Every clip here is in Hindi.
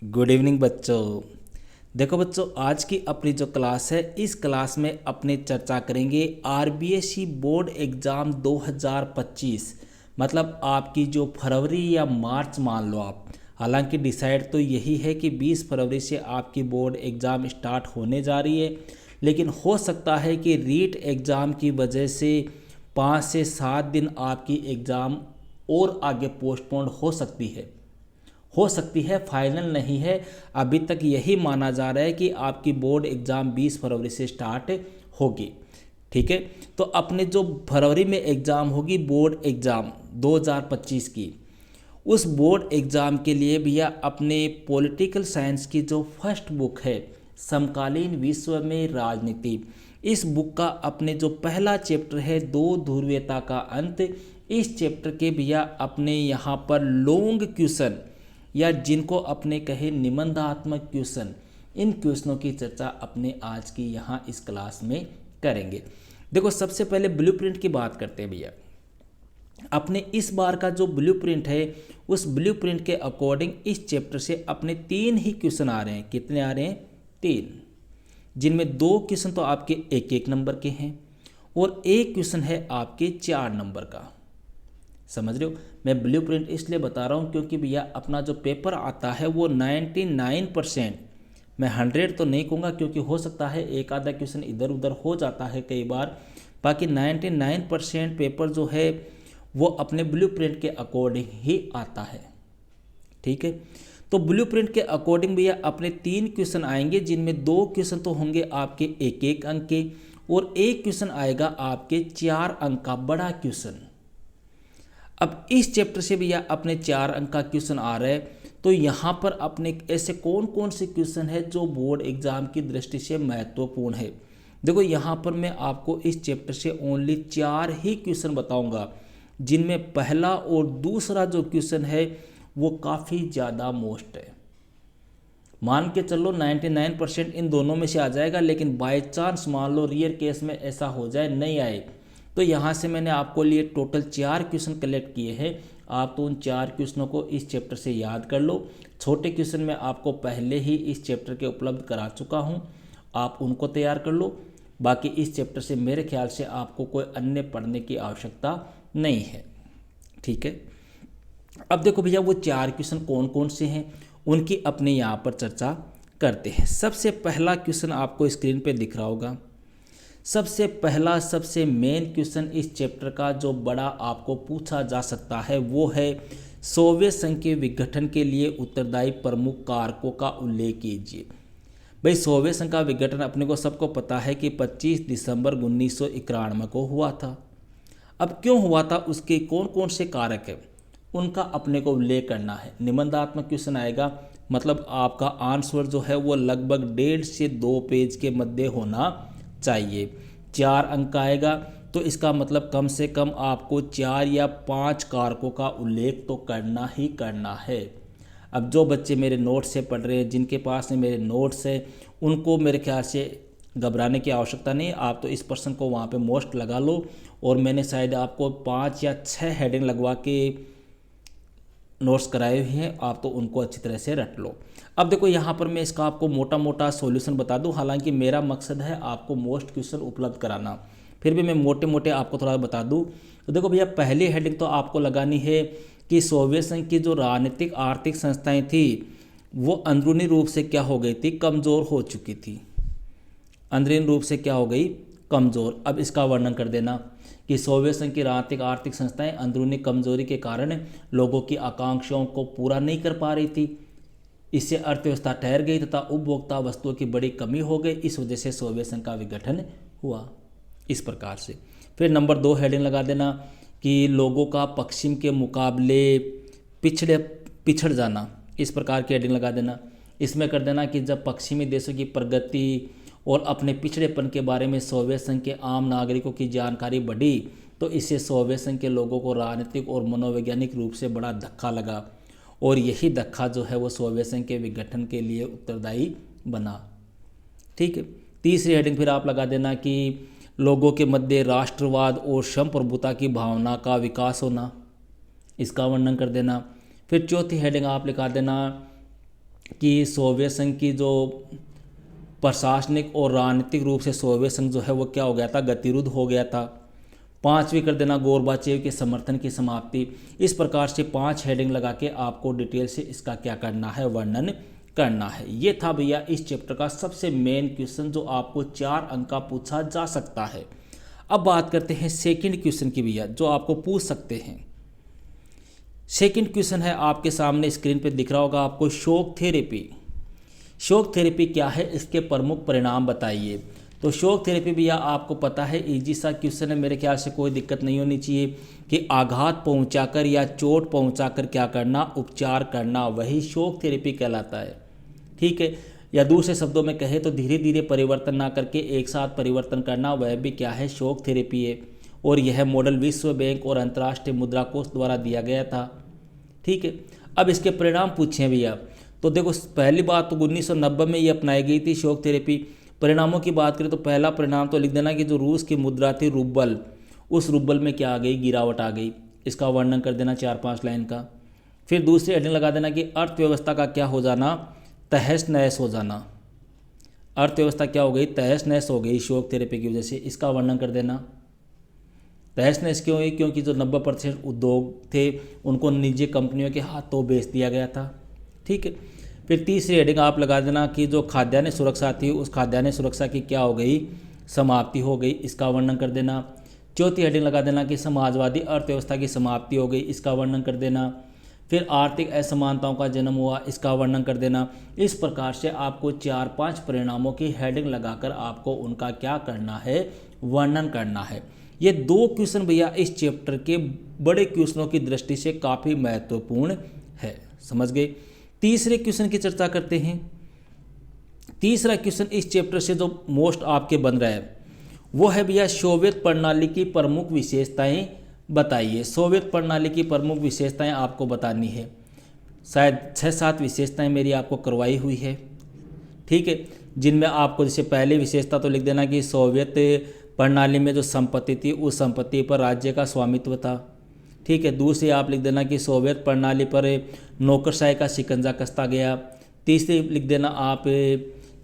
गुड इवनिंग बच्चों। देखो बच्चों, आज की अपनी जो क्लास है, इस क्लास में अपने चर्चा करेंगे आरबीएसई बोर्ड एग्ज़ाम 2025। मतलब आपकी जो फरवरी या मार्च मान लो आप। हालांकि डिसाइड तो यही है कि 20 फरवरी से आपकी बोर्ड एग्ज़ाम स्टार्ट होने जा रही है, लेकिन हो सकता है कि रीट एग्ज़ाम की वजह से 5 से 7 दिन आपकी एग्ज़ाम और आगे पोस्टपोन हो सकती है, फाइनल नहीं है। अभी तक यही माना जा रहा है कि आपकी बोर्ड एग्ज़ाम 20 फरवरी से स्टार्ट होगी। ठीक है, तो अपने जो फरवरी में एग्ज़ाम होगी बोर्ड एग्ज़ाम 2025 की, उस बोर्ड एग्ज़ाम के लिए भैया अपने पॉलिटिकल साइंस की जो फर्स्ट बुक है, समकालीन विश्व में राजनीति, इस बुक का अपने जो पहला चैप्टर है दो ध्रुवीयता का अंत, इस चैप्टर के भैया अपने यहाँ पर लॉन्ग क्वेश्चन या जिनको अपने कहे निबंधात्मक क्वेश्चन, इन क्वेश्चनों की चर्चा अपने आज की यहाँ इस क्लास में करेंगे। देखो, सबसे पहले ब्लूप्रिंट की बात करते हैं भैया। अपने इस बार का जो ब्लूप्रिंट है, उस ब्लूप्रिंट के अकॉर्डिंग इस चैप्टर से अपने 3 ही क्वेश्चन आ रहे हैं। कितने आ रहे हैं? 3, जिनमें 2 क्वेश्चन तो आपके 1-1 नंबर के हैं और एक क्वेश्चन है आपके 4 नंबर का। समझ रहे हो? मैं ब्लूप्रिंट इसलिए बता रहा हूँ क्योंकि भैया अपना जो पेपर आता है वो 99%, मैं 100 तो नहीं कहूँगा क्योंकि हो सकता है एक आधा क्वेश्चन इधर उधर हो जाता है कई बार, बाकी 99% पेपर जो है वो अपने ब्लूप्रिंट के अकॉर्डिंग ही आता है। ठीक है, तो ब्लूप्रिंट के अकॉर्डिंग भैया अपने 3 क्वेश्चन आएंगे, जिनमें 2 क्वेश्चन तो होंगे आपके 1-1 अंक के और एक क्वेश्चन आएगा आपके 4 अंक का बड़ा क्वेश्चन। अब इस चैप्टर से भैया अपने 4 अंक का क्वेश्चन आ रहा है, तो यहाँ पर अपने ऐसे कौन कौन से क्वेश्चन है जो बोर्ड एग्जाम की दृष्टि से महत्वपूर्ण है। देखो, यहाँ पर मैं आपको इस चैप्टर से ओनली 4 ही क्वेश्चन बताऊंगा, जिनमें पहला और दूसरा जो क्वेश्चन है वो काफ़ी ज़्यादा मोस्ट है। मान के चलो 99% इन दोनों में से आ जाएगा, लेकिन बाय चांस मान लो रियर केस में ऐसा हो जाए नहीं आए, तो यहाँ से मैंने आपको लिए टोटल 4 क्वेश्चन कलेक्ट किए हैं। आप तो उन 4 क्वेश्चनों को इस चैप्टर से याद कर लो। छोटे क्वेश्चन मैं आपको पहले ही इस चैप्टर के उपलब्ध करा चुका हूँ, आप उनको तैयार कर लो। बाकी इस चैप्टर से मेरे ख्याल से आपको कोई अन्य पढ़ने की आवश्यकता नहीं है। ठीक है, अब देखो भैया वो 4 क्वेश्चन कौन कौन से हैं, उनकी अपने यहाँ पर चर्चा करते हैं। सबसे पहला क्वेश्चन आपको स्क्रीन पे दिख रहा होगा। सबसे पहला सबसे मेन क्वेश्चन इस चैप्टर का जो बड़ा आपको पूछा जा सकता है वो है सोवियत संघ के विघटन के लिए उत्तरदायी प्रमुख कारकों का उल्लेख कीजिए। भाई, सोवियत संघ का विघटन अपने को सबको पता है कि 25 दिसंबर 1991 को हुआ था। अब क्यों हुआ था, उसके कौन कौन से कारक हैं, उनका अपने को उल्लेख करना है। निबंधात्मक क्वेश्चन आएगा, मतलब आपका आंसर जो है वो लगभग 1.5 से 2 पेज के मध्य होना चाहिए। 4 अंक आएगा, तो इसका मतलब कम से कम आपको 4 या 5 कारकों का उल्लेख तो करना ही करना है। अब जो बच्चे मेरे नोट्स से पढ़ रहे हैं, जिनके पास में मेरे नोट्स हैं, उनको मेरे ख्याल से घबराने की आवश्यकता नहीं। आप तो इस पर्सन को वहाँ पे मोस्ट लगा लो, और मैंने शायद आपको 5 या 6 हेडिंग लगवा के नोट्स कराए हुए हैं, आप तो उनको अच्छी तरह से रट लो। अब देखो, यहाँ पर मैं इसका आपको मोटा मोटा सॉल्यूशन बता दूं, हालांकि मेरा मकसद है आपको मोस्ट क्वेश्चन उपलब्ध कराना, फिर भी मैं मोटे मोटे आपको थोड़ा बता दूं। तो देखो भैया, पहली हेडिंग तो आपको लगानी है कि सोवियत संघ की जो राजनीतिक आर्थिक संस्थाएं थी वो अंदरूनी रूप से क्या हो गई थी, कमज़ोर हो चुकी थी। अंदरूनी रूप से क्या हो गई, कमज़ोर। अब इसका वर्णन कर देना कि सोवियत संघ की राजनीतिक आर्थिक संस्थाएं अंदरूनी कमजोरी के कारण लोगों की आकांक्षाओं को पूरा नहीं कर पा रही थी। इससे अर्थव्यवस्था ठहर गई तथा उपभोक्ता वस्तुओं की बड़ी कमी हो गई। इस वजह से सोवियत संघ का विघटन हुआ, इस प्रकार से। फिर नंबर 2 हेडिंग लगा देना कि लोगों का पश्चिम के मुकाबले पिछड़ जाना, इस प्रकार की हेडिंग लगा देना। इसमें कर देना कि जब पश्चिमी देशों की प्रगति और अपने पिछड़ेपन के बारे में सोवियत संघ के आम नागरिकों की जानकारी बढ़ी, तो इससे सोवियत संघ के लोगों को राजनीतिक और मनोवैज्ञानिक रूप से बड़ा धक्का लगा, और यही धक्का जो है वो सोवियत संघ के विघटन के लिए उत्तरदायी बना। ठीक है, तीसरी हेडिंग फिर आप लगा देना कि लोगों के मध्य राष्ट्रवाद और संप्रभुता की भावना का विकास होना, इसका वर्णन कर देना। फिर चौथी हेडिंग आप लिखा देना कि सोवियत संघ की जो प्रशासनिक और राजनीतिक रूप से सोवियत संघ जो है वो क्या हो गया था, गतिरोध हो गया था। 5वीं कर देना, गोरबाचेव के समर्थन की समाप्ति। इस प्रकार से 5 हेडिंग लगा के आपको डिटेल से इसका क्या करना है, वर्णन करना है। ये था भैया इस चैप्टर का सबसे मेन क्वेश्चन जो आपको 4 अंक का पूछा जा सकता है। अब बात करते हैं सेकंड क्वेश्चन की भैया, जो आपको पूछ सकते हैं। सेकंड क्वेश्चन है आपके सामने स्क्रीन पे दिख रहा होगा आपको, शॉक थेरेपी। शॉक थेरेपी क्या है, इसके प्रमुख परिणाम बताइए। तो शॉक थेरेपी भैया आपको पता है, इजी सा क्वेश्चन है, मेरे ख्याल से कोई दिक्कत नहीं होनी चाहिए कि आघात पहुंचाकर या चोट पहुंचाकर क्या करना, उपचार करना, वही शॉक थेरेपी कहलाता है। ठीक है, या दूसरे शब्दों में कहे तो धीरे धीरे परिवर्तन ना करके एक साथ परिवर्तन करना, वह भी क्या है, शॉक थेरेपी है। और यह मॉडल विश्व बैंक और अंतर्राष्ट्रीय मुद्रा कोष द्वारा दिया गया था। ठीक है, अब इसके परिणाम पूछे भैया। तो देखो, पहली बात तो 1990 में ये अपनाई गई थी शॉक थेरेपी। परिणामों की बात करें तो पहला परिणाम तो लिख देना कि जो रूस की मुद्रा थी रूबल, उस रूबल में क्या आ गई, गिरावट आ गई। इसका वर्णन कर देना 4-5 लाइन का। फिर दूसरी हेडिंग लगा देना कि अर्थव्यवस्था का क्या हो जाना, तहस नहस हो जाना। अर्थव्यवस्था क्या हो गई, तहस नहस हो गई शॉक थेरेपी की वजह से। इसका वर्णन कर देना। तहस नहस क्यों हुई, क्योंकि जो 90% उद्योग थे उनको निजी कंपनियों के हाथों बेच दिया गया था। ठीक है, फिर तीसरी हेडिंग आप लगा देना कि जो खाद्यान्न सुरक्षा थी उस खाद्यान्न सुरक्षा की क्या हो गई, समाप्ति हो गई। इसका वर्णन कर देना। चौथी हेडिंग लगा देना कि समाजवादी अर्थव्यवस्था की समाप्ति हो गई। इसका वर्णन कर देना। फिर आर्थिक असमानताओं का जन्म हुआ। इसका वर्णन कर देना। इस प्रकार से आपको 4-5 परिणामों की हेडिंग लगाकर आपको उनका क्या करना है, वर्णन करना है। ये 2 क्वेश्चन भैया इस चैप्टर के बड़े क्वेश्चनों की दृष्टि से काफ़ी महत्वपूर्ण है। समझ गए। तीसरे क्वेश्चन की चर्चा करते हैं। तीसरा क्वेश्चन इस चैप्टर से जो मोस्ट आपके बन रहा है वो है भैया, सोवियत प्रणाली की प्रमुख विशेषताएं बताइए। सोवियत प्रणाली की प्रमुख विशेषताएं आपको बतानी है। शायद 6-7 विशेषताएं मेरी आपको करवाई हुई है। ठीक है, जिनमें आपको जैसे पहली विशेषता तो लिख देना कि सोवियत प्रणाली में जो संपत्ति थी उस संपत्ति पर राज्य का स्वामित्व था। ठीक है, दूसरी आप लिख देना कि सोवियत प्रणाली पर नौकरशाही का शिकंजा कसता गया। तीसरी लिख देना आप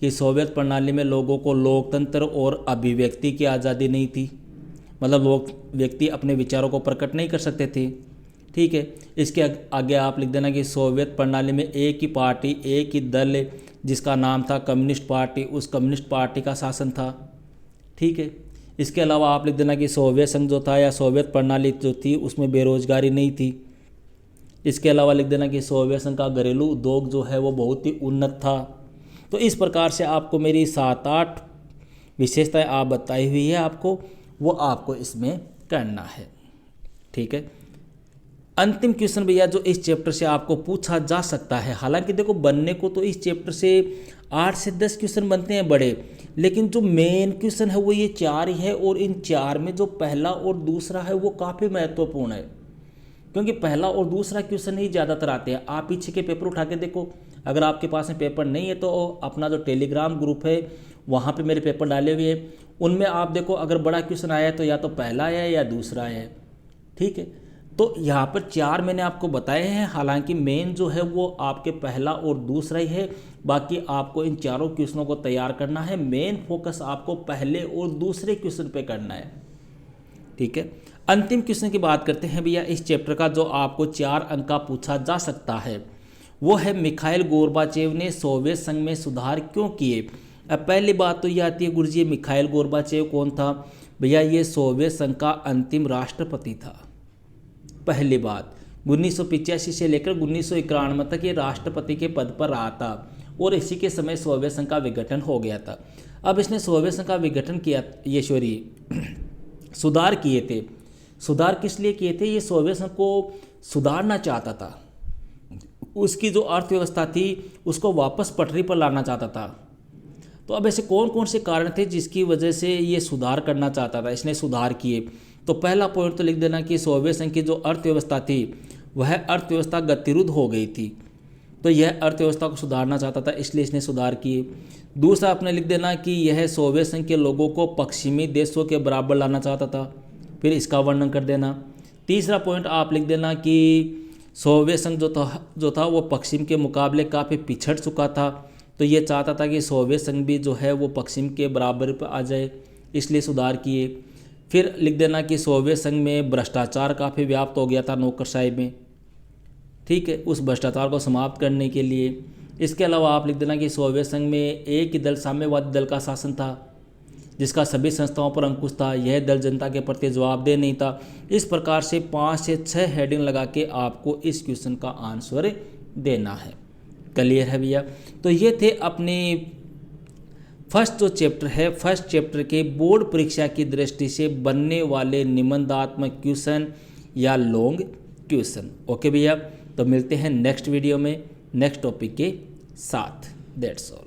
कि सोवियत प्रणाली में लोगों को लोकतंत्र और अभिव्यक्ति की आज़ादी नहीं थी, मतलब लोग व्यक्ति अपने विचारों को प्रकट नहीं कर सकते थे। ठीक है, इसके आगे आप लिख देना कि सोवियत प्रणाली में एक ही पार्टी, एक ही दल जिसका नाम था कम्युनिस्ट पार्टी, उस कम्युनिस्ट पार्टी का शासन था। ठीक है, इसके अलावा आप लिख देना कि सोवियत संघ जो था या सोवियत प्रणाली जो थी उसमें बेरोजगारी नहीं थी। इसके अलावा लिख देना कि सोवियत संघ का घरेलू उद्योग जो है वो बहुत ही उन्नत था। तो इस प्रकार से आपको मेरी 7-8 विशेषताएं आप बताई हुई है, आपको वो आपको इसमें करना है। ठीक है, अंतिम क्वेश्चन भैया जो इस चैप्टर से आपको पूछा जा सकता है। हालांकि देखो, बनने को तो इस चैप्टर से 8 से 10 क्वेश्चन बनते हैं बड़े, लेकिन जो मेन क्वेश्चन है वो ये 4 ही है। और इन 4 में जो पहला और दूसरा है वो काफ़ी महत्वपूर्ण है, क्योंकि पहला और दूसरा क्वेश्चन ही ज़्यादातर आते हैं। आप पीछे के पेपर उठा के देखो, अगर आपके पास में पेपर नहीं है तो अपना जो टेलीग्राम ग्रुप है वहाँ पे मेरे पेपर डाले हुए हैं, उनमें आप देखो अगर बड़ा क्वेश्चन आया है तो या तो पहला आया है या दूसरा आया है। ठीक है, तो यहाँ पर 4 मैंने आपको बताए हैं। हालांकि मेन जो है वो आपके पहला और दूसरा ही है। बाकी आपको इन चारों क्वेश्चनों को तैयार करना है। मेन फोकस आपको पहले और दूसरे क्वेश्चन पे करना है। ठीक है, अंतिम क्वेश्चन की बात करते हैं भैया इस चैप्टर का, जो आपको 4 अंक का पूछा जा सकता है। वो है, मिखाइल गोर्बाचेव ने सोवियत संघ में सुधार क्यों किए। अब पहली बात तो ये आती है, गुरुजी मिखाइल गोर्बाचेव कौन था भैया? ये सोवियत संघ का अंतिम राष्ट्रपति था। पहली बात, 1985 से लेकर 1991 तक ये राष्ट्रपति के पद पर रहा था और इसी के समय सोवियत संघ का विघटन हो गया था। अब इसने सोवियत संघ का विघटन किया, सुधार किए थे। सुधार किस लिए किए थे? ये सोवियत संघ को सुधारना चाहता था, उसकी जो अर्थव्यवस्था थी उसको वापस पटरी पर लाना चाहता था। तो अब ऐसे कौन कौन से कारण थे जिसकी वजह से ये सुधार करना चाहता था, इसने सुधार किए? तो पहला पॉइंट तो लिख देना कि सोवियत संघ की जो अर्थव्यवस्था थी वह अर्थव्यवस्था गतिरोध हो गई थी, तो यह अर्थव्यवस्था को सुधारना चाहता था, इसलिए इसने सुधार किए। दूसरा आपने लिख देना कि यह सोवियत संघ के लोगों को पश्चिमी देशों के बराबर लाना चाहता था, फिर इसका वर्णन कर देना। तीसरा पॉइंट आप लिख देना कि सोवियत संघ जो था वो पश्चिम के मुकाबले काफ़ी पिछड़ चुका था, तो ये चाहता था कि सोवियत संघ भी जो है वो पश्चिम के बराबर पर आ जाए, इसलिए सुधार किए। फिर लिख देना कि सोवियत संघ में भ्रष्टाचार काफ़ी व्याप्त हो गया था नौकरशाही में, ठीक है, उस भ्रष्टाचार को समाप्त करने के लिए। इसके अलावा आप लिख देना कि सोवियत संघ में एक ही दल, साम्यवादी दल का शासन था, जिसका सभी संस्थाओं पर अंकुश था। यह दल जनता के प्रति जवाबदेह नहीं था। इस प्रकार से 5 से 6 हेडिंग लगा के आपको इस क्वेश्चन का आंसर देना है। क्लियर है भैया? तो ये थे अपने फर्स्ट जो चैप्टर है, फर्स्ट चैप्टर के बोर्ड परीक्षा की दृष्टि से बनने वाले निबंधात्मक क्वेश्चन या लॉन्ग क्वेश्चन। ओके भैया, तो मिलते हैं नेक्स्ट वीडियो में नेक्स्ट टॉपिक के साथ। That's all.